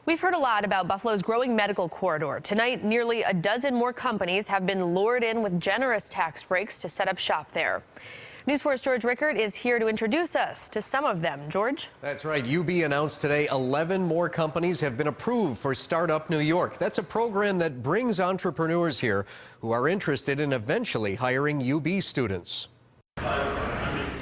We've heard a lot about Buffalo's growing medical corridor. Tonight, nearly a dozen more companies have been lured in with generous tax breaks to set up shop there. News 4's George Rickert is here to introduce us to some of them. George? That's right. UB announced today 11 more companies have been approved for Startup New York. That's a program that brings entrepreneurs here who are interested in eventually hiring UB students.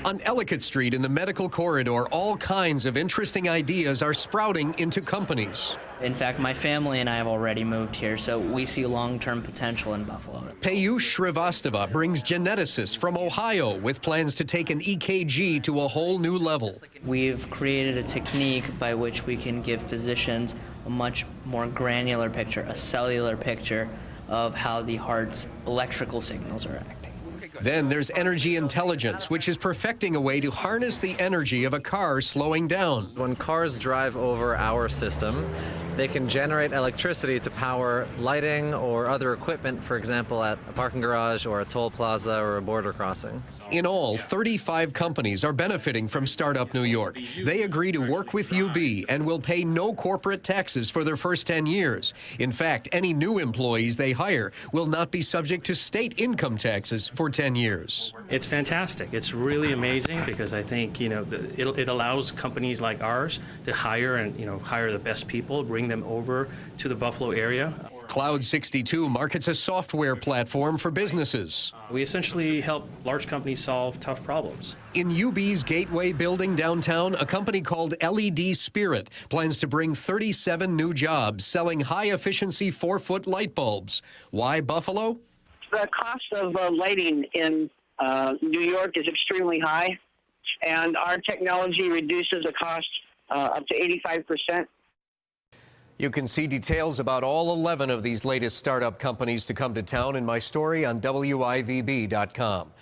On Ellicott Street in the medical corridor, all kinds of interesting ideas are sprouting into companies. In fact, my family and I have already moved here, so we see long-term potential in Buffalo. Payush Shrivastava brings geneticists from Ohio with plans to take an EKG to a whole new level. We've created a technique by which we can give physicians a much more granular picture, a cellular picture of how the heart's electrical signals are acting. Then there's energy intelligence, which is perfecting a way to harness the energy of a car slowing down. When cars drive over our system, they can generate electricity to power lighting or other equipment, for example, at a parking garage or a toll plaza or a border crossing. In all, 35 companies are benefiting from Startup New York. They agree to work with UB and will pay no corporate taxes for their first 10 years. In fact, any new employees they hire will not be subject to state income taxes for 10 years. It's fantastic. It's really amazing because I think, it allows companies like ours to hire and, hire the best people, bring them over to the Buffalo area. Cloud 62 markets a software platform for businesses. We essentially help large companies solve tough problems. In UB's Gateway building downtown, a company called LED Spirit plans to bring 37 new jobs selling high-efficiency 4-foot light bulbs. Why Buffalo? The cost of lighting in New York is extremely high, and our technology reduces the cost up to 85%. You can see details about all 11 of these latest startup companies to come to town in my story on WIVB.com.